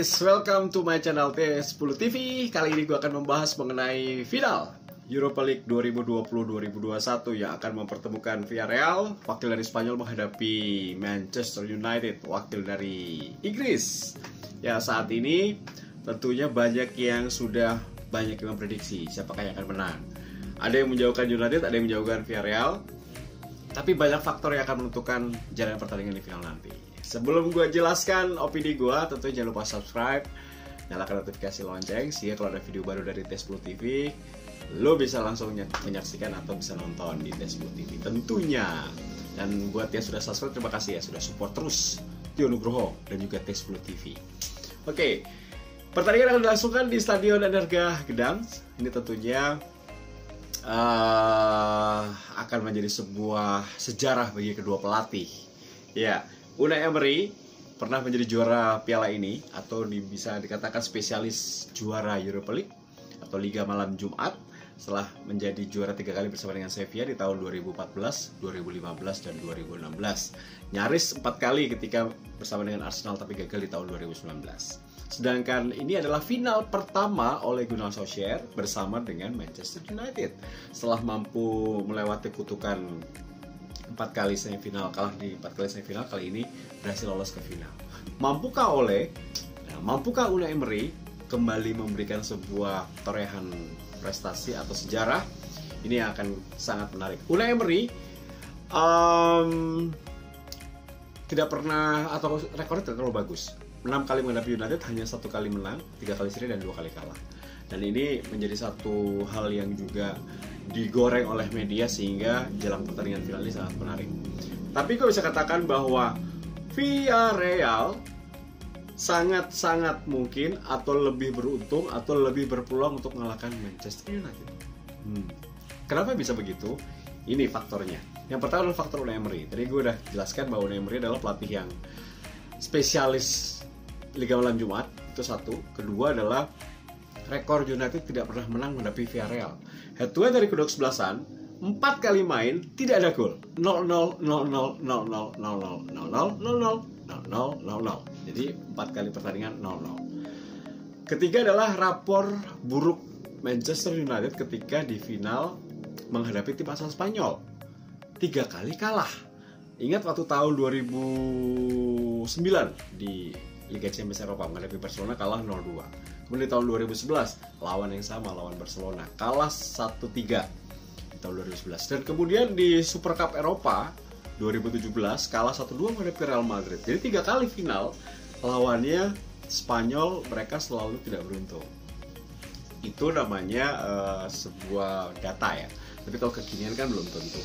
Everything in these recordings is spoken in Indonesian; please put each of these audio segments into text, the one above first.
guys, welcome to my channel T10 TV. Kali ini gue akan membahas mengenai final Europa League 2020-2021 yang akan mempertemukan Villarreal, wakil dari Spanyol, menghadapi Manchester United, wakil dari Inggris. Ya, saat ini tentunya banyak yang memprediksi siapakah yang akan menang. Ada yang menjauhkan United, ada yang menjauhkan Villarreal. Tapi banyak faktor yang akan menentukan jalannya pertandingan di final nanti. Sebelum gue jelaskan opini gue, tentunya jangan lupa subscribe, nyalakan notifikasi lonceng, sehingga kalau ada video baru dari T10 TV, lo bisa langsung menyaksikan atau bisa nonton di T10 TV tentunya. Dan buat yang sudah subscribe, terima kasih ya, sudah support terus Tio Nugroho dan juga T10 TV. Oke, pertandingan akan dilangsungkan di Stadion Energa Gedang. Ini tentunya akan menjadi sebuah sejarah bagi kedua pelatih. Ya, Unai Emery pernah menjadi juara piala ini, atau bisa dikatakan spesialis juara Europa League atau Liga Malam Jumat, setelah menjadi juara 3 kali bersama dengan Sevilla di tahun 2014, 2015, dan 2016. Nyaris 4 kali ketika bersama dengan Arsenal, tapi gagal di tahun 2019. Sedangkan ini adalah final pertama Ole Gunnar Solskjaer bersama dengan Manchester United. Setelah mampu melewati kutukan 4 kali semifinal, kalah di 4 kali semifinal, kali ini berhasil lolos ke final. Mampukah Unai Emery kembali memberikan sebuah torehan prestasi atau sejarah? Ini yang akan sangat menarik. Unai Emery tidak pernah, atau rekornya tidak terlalu bagus. 6 kali menghadapi United, hanya 1 kali menang, 3 kali seri, dan 2 kali kalah. Dan ini menjadi satu hal yang juga digoreng oleh media, sehingga jelang pertandingan final ini sangat menarik. Tapi gue bisa katakan bahwa Villarreal sangat-sangat mungkin atau lebih beruntung atau lebih berpeluang untuk mengalahkan Manchester United. Kenapa bisa begitu? Ini faktornya. Yang pertama adalah faktor Unai Emery. Tadi gue udah jelaskan bahwa Unai Emery adalah pelatih yang spesialis Liga Malam Jumat, itu satu. Kedua adalah rekor United tidak pernah menang menghadapi Villarreal. Head to head dari kedua kesebelasan, 4 kali main tidak ada gol. 0-0, 0-0, 0-0, 0-0, 0-0, 0-0, 0-0. Jadi 4 kali pertandingan 0-0. Ketiga adalah rapor buruk Manchester United ketika di final menghadapi tim asal Spanyol. 3 kali kalah. Ingat waktu tahun 2009 di Liga Champions Eropa menghadapi Barcelona, kalah 0-2. Kemudian di tahun 2011 lawan yang sama, lawan Barcelona, kalah 1-3 di tahun 2011. Dan kemudian di Super Cup Eropa 2017 kalah 1-2 menghadapi Real Madrid. Jadi 3 kali final lawannya Spanyol, mereka selalu tidak beruntung. Itu namanya sebuah data ya. Tapi kalau kekinian kan belum tentu.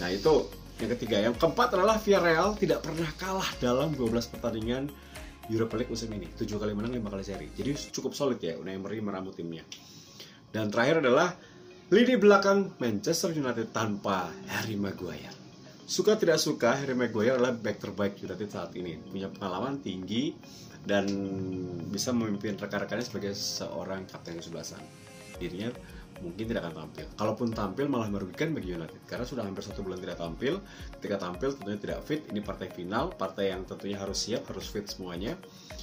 Nah, itu yang ketiga. Yang keempat adalah Villarreal tidak pernah kalah dalam 12 pertandingan Europa League musim ini. 7 kali menang, 5 kali seri. Jadi cukup solid ya Unai Emery meramu timnya. Dan terakhir adalah lini belakang Manchester United tanpa Harry Maguire. Suka tidak suka, Harry Maguire adalah back terbaik United saat ini. Punya pengalaman tinggi dan bisa memimpin rekan-rekannya sebagai seorang kapten kesebelasan. Dirinya mungkin tidak akan tampil. Kalaupun tampil malah merugikan bagi United, karena sudah hampir 1 bulan tidak tampil. Ketika tampil tentunya tidak fit. Ini partai final, partai yang tentunya harus siap, harus fit semuanya.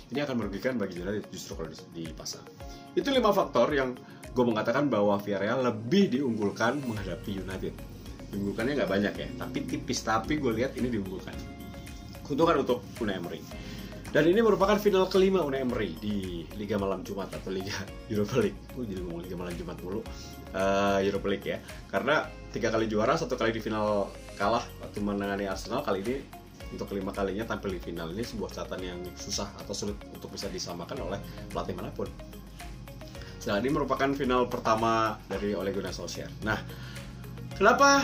Ini akan merugikan bagi United justru kalau dipasang. Itu 5 faktor yang gue mengatakan bahwa Villarreal lebih diunggulkan menghadapi United. Diunggulkannya nggak banyak ya, tapi tipis. Tapi gue lihat ini diunggulkan. Keuntungan untuk Unai Emery. Dan ini merupakan final kelima Unai Emery di Liga Malam Jumat atau Liga Europa League. Jadi ngomong Liga Malam Jumat mulu. Europa League ya. Karena 3 kali juara, 1 kali di final kalah waktu menangani Arsenal. Kali ini untuk kelima kalinya tampil di final. Ini sebuah catatan yang susah atau sulit untuk bisa disamakan oleh pelatih manapun. Nah, ini merupakan final pertama dari Ole Gunnar Solskjaer. Nah, kenapa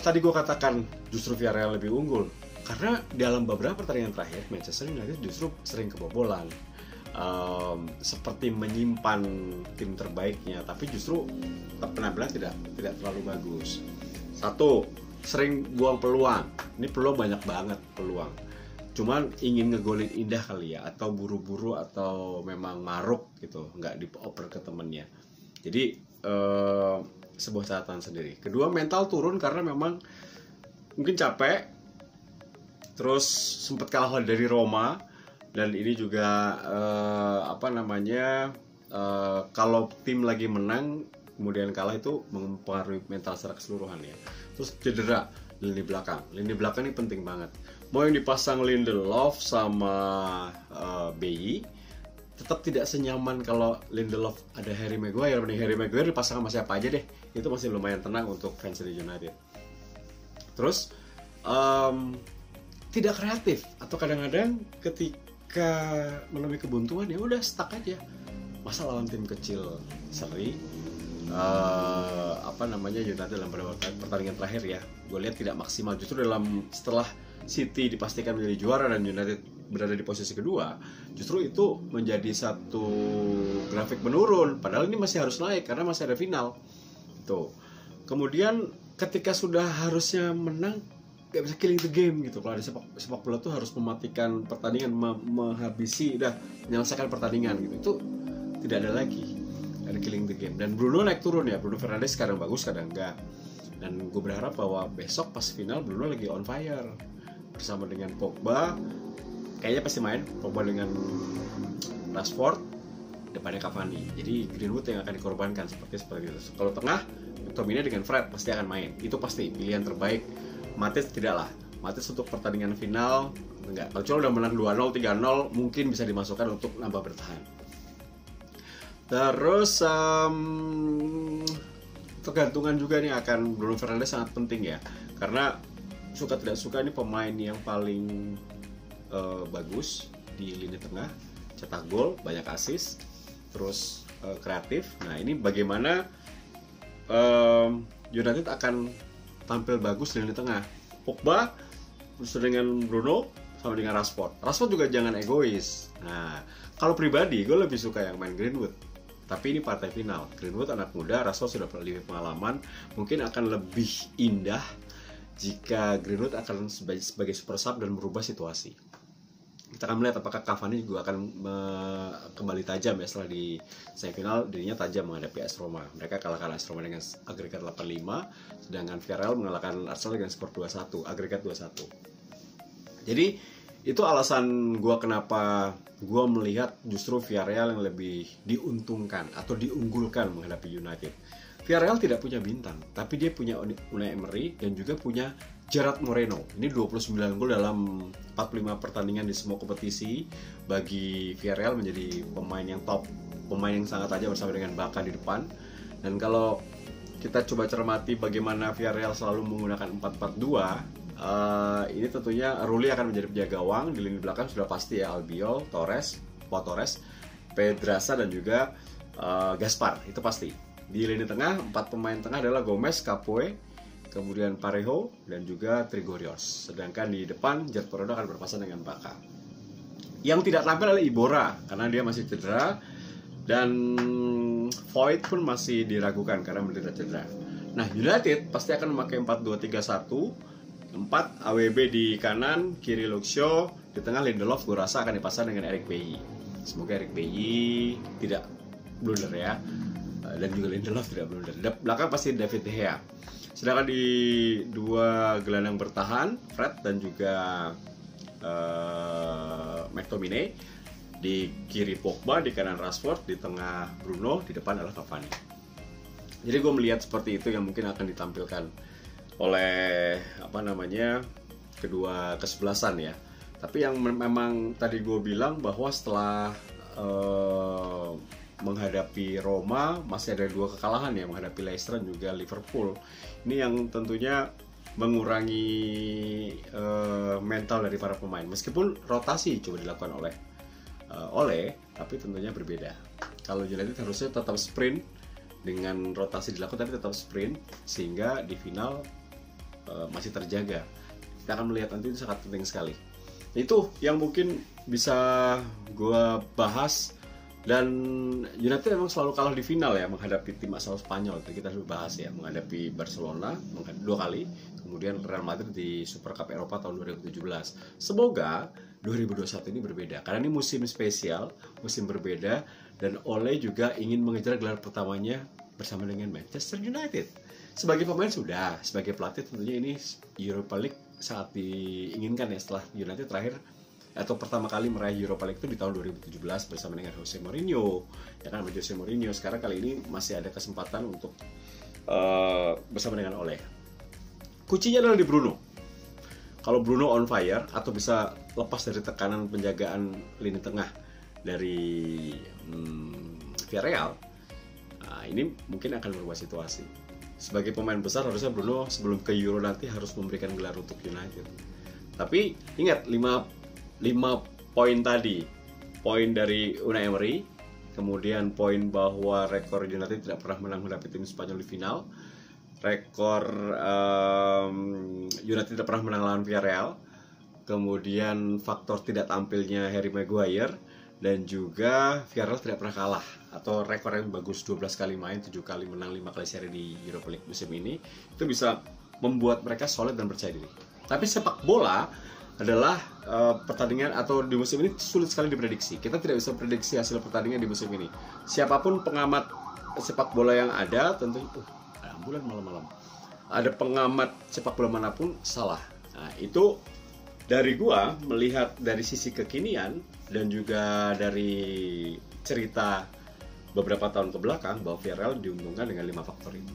tadi gue katakan justru Villarreal lebih unggul? Karena dalam beberapa pertandingan terakhir Manchester United justru sering kebobolan, seperti menyimpan tim terbaiknya, tapi justru penampilan tidak terlalu bagus. Satu, sering buang peluang. Ini peluang banyak banget peluang. Cuman ingin ngegolin indah kali ya, atau buru-buru, atau memang maruk gitu, nggak dioper ke temennya. Jadi sebuah catatan sendiri. Kedua, mental turun karena memang mungkin capek. Terus sempat kalah dari Roma, Dan ini juga kalau tim lagi menang kemudian kalah itu mempengaruhi mental secara keseluruhan ya. Terus cedera lini belakang. Lini belakang ini penting banget. Mau yang dipasang Lindelof sama Bailly tetap tidak senyaman kalau Lindelof ada Harry Maguire. Mending Harry Maguire dipasang sama siapa aja deh. Itu masih lumayan tenang untuk fans United. Terus tidak kreatif, atau kadang-kadang ketika menemui kebuntuan ya udah stuck aja. Masa lawan tim kecil seri United dalam beberapa pertandingan terakhir ya, gue lihat tidak maksimal. Justru setelah City dipastikan menjadi juara dan United berada di posisi kedua, justru itu menjadi satu grafik menurun. Padahal ini masih harus naik karena masih ada final. Tuh. Kemudian ketika sudah harusnya menang, gak bisa killing the game gitu. Kalau di sepak bola tuh harus mematikan pertandingan, menghabisi, menyelesaikan pertandingan gitu. Itu tidak ada lagi, ada killing the game. Dan Bruno naik turun ya. Bruno Fernandes kadang bagus, kadang enggak. Dan gue berharap bahwa besok pas final Bruno lagi on fire bersama dengan Pogba. Kayaknya pasti main Pogba dengan Rashford, depannya Cavani. Jadi Greenwood yang akan dikorbankan seperti itu. Kalau tengah McTominay dengan Fred pasti akan main. Itu pasti pilihan terbaik. Matic tidaklah. Matic untuk pertandingan final enggak. Kalau udah menang 2-0, 3-0 mungkin bisa dimasukkan untuk nambah bertahan. Terus tergantungan juga nih akan Bruno Fernandes sangat penting ya. Karena suka tidak suka ini pemain yang paling bagus di lini tengah, cetak gol, banyak assist, terus kreatif. Nah ini bagaimana United akan tampil bagus di lini tengah. Pogba bersama dengan Bruno sama dengan Rashford. Rashford juga jangan egois. Nah kalau pribadi gue lebih suka yang main Greenwood. Tapi ini partai final. Greenwood anak muda, Rashford sudah lebih pengalaman. Mungkin akan lebih indah jika Greenwood akan sebagai super sub dan merubah situasi. Kita akan melihat apakah Cavani juga akan kembali tajam ya setelah di semifinal. Dirinya tajam menghadapi AS Roma. Mereka kalahkan AS Roma dengan agregat 8-5, sedangkan Villarreal mengalahkan Arsenal dengan skor 2-1, agregat 2-1. Jadi itu alasan gue kenapa gue melihat justru Villarreal yang lebih diuntungkan atau diunggulkan menghadapi United. Villarreal tidak punya bintang, tapi dia punya Unai Emery dan juga punya Gerard Moreno. Ini 29 gol dalam 45 pertandingan di semua kompetisi. Bagi Villarreal menjadi pemain yang top, pemain yang sangat tajam bersama dengan Barca di depan. Dan kalau kita coba cermati bagaimana Villarreal selalu menggunakan 4-4-2, ini tentunya Rulli akan menjadi penjaga gawang. Di lini belakang sudah pasti ya Albiol, Pau Torres, Pedraza dan juga Gaspar, itu pasti. Di lini tengah, 4 pemain tengah adalah Gomez, Capoue, kemudian Parejo, dan juga Trigorios. Sedangkan di depan, Gerard Moreno akan berpasangan dengan Baka. Yang tidak tampil adalah Ibora, karena dia masih cedera. Dan Void pun masih diragukan karena menderita cedera. Nah, United pasti akan memakai 4-2-3-1. 4 AWB di kanan, kiri Luxio, di tengah Lindelof gue rasa akan dipasang dengan Eric Bailly. Semoga Eric Bailly tidak blunder ya. Dan juga Lindelof tidak blunder. Belakang pasti David De Gea. Sedangkan di dua gelandang bertahan, Fred dan juga McTominay. Di kiri Pogba, di kanan Rashford, di tengah Bruno, di depan adalah Cavani. Jadi gue melihat seperti itu yang mungkin akan ditampilkan oleh kedua kesebelasan ya. Tapi yang memang tadi gue bilang bahwa setelah menghadapi Roma masih ada 2 kekalahan ya, menghadapi Leicester dan juga Liverpool. Ini yang tentunya mengurangi mental dari para pemain. Meskipun rotasi coba dilakukan oleh tapi tentunya berbeda. Kalau United harusnya tetap sprint dengan rotasi dilakukan, tapi tetap sprint sehingga di final masih terjaga. Kita akan melihat nanti, itu sangat penting sekali. Itu yang mungkin bisa gue bahas. Dan United memang selalu kalah di final ya menghadapi tim asal Spanyol. Itu kita sudah bahas ya, menghadapi Barcelona 2 kali, kemudian Real Madrid di Super Cup Eropa tahun 2017. Semoga 2021 ini berbeda karena ini musim spesial, musim berbeda, dan Ole juga ingin mengejar gelar pertamanya bersama dengan Manchester United. Sebagai pemain sudah, sebagai pelatih tentunya ini Europa League sangat diinginkan ya setelah United terakhir atau pertama kali meraih Europa League itu di tahun 2017 bersama dengan Jose Mourinho. Ya kan, Jose Mourinho. Sekarang kali ini masih ada kesempatan untuk bersama dengan Ole. Kuncinya adalah di Bruno. Kalau Bruno on fire atau bisa lepas dari tekanan penjagaan lini tengah dari Villarreal, ini mungkin akan berubah situasi. Sebagai pemain besar harusnya Bruno sebelum ke Euro nanti harus memberikan gelar untuk United. Tapi ingat 5 poin tadi, poin dari Unai Emery, kemudian poin bahwa rekor United tidak pernah menang menghadapi tim Spanyol di final, rekor United tidak pernah menang lawan Villarreal, kemudian faktor tidak tampilnya Harry Maguire, dan juga Villarreal tidak pernah kalah, atau rekor yang bagus 12 kali main, 7 kali menang, 5 kali seri di Europa League musim ini. Itu bisa membuat mereka solid dan percaya diri. Tapi sepak bola adalah pertandingan, atau di musim ini sulit sekali diprediksi. Kita tidak bisa prediksi hasil pertandingan di musim ini. Siapapun pengamat sepak bola yang ada, tentu bulan malam-malam ada pengamat sepak bola manapun salah. Nah, itu dari gua melihat dari sisi kekinian dan juga dari cerita beberapa tahun ke belakang bahwa Villarreal diuntungkan dengan 5 faktor itu.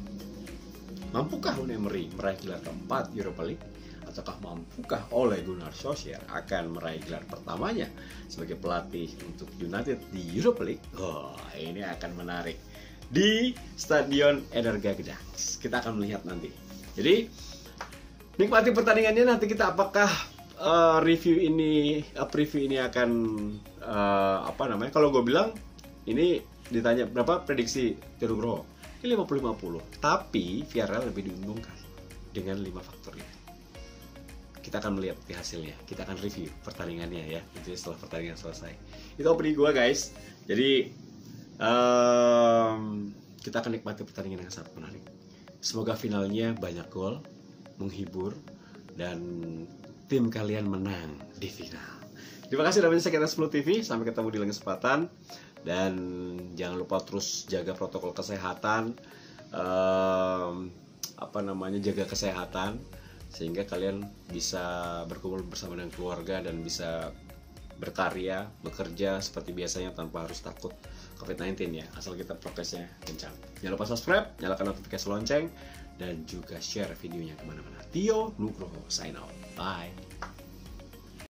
Mampukah Unai Emery meraih gelar keempat Europa League? Ataukah mampukah Ole Gunnar Solskjaer akan meraih gelar pertamanya sebagai pelatih untuk United di Europa League? Oh, ini akan menarik di Stadion Edgar Gdańsk. Kita akan melihat nanti. Jadi nikmati pertandingannya. Nanti kita apakah preview ini akan kalau gue bilang ini ditanya berapa prediksi Nugroho, ini 50-50. Tapi Villarreal lebih diuntungkan dengan 5 faktor itu. Kita akan melihat di hasilnya. Kita akan review pertandingannya ya. Itu setelah pertandingan selesai. Itu opini gue guys. Jadi kita akan nikmati pertandingan yang sangat menarik. Semoga finalnya banyak gol, menghibur, dan tim kalian menang di final. Terima kasih sudah menyaksikan S10 TV. Sampai ketemu di lain kesempatan. Dan jangan lupa terus jaga protokol kesehatan, jaga kesehatan, sehingga kalian bisa berkumpul bersama dengan keluarga dan bisa berkarya, bekerja seperti biasanya tanpa harus takut COVID-19 ya, asal kita prokesnya kencang. Jangan lupa subscribe, nyalakan notifikasi lonceng, dan juga share videonya kemana-mana. Tio Nugroho sign out. Bye.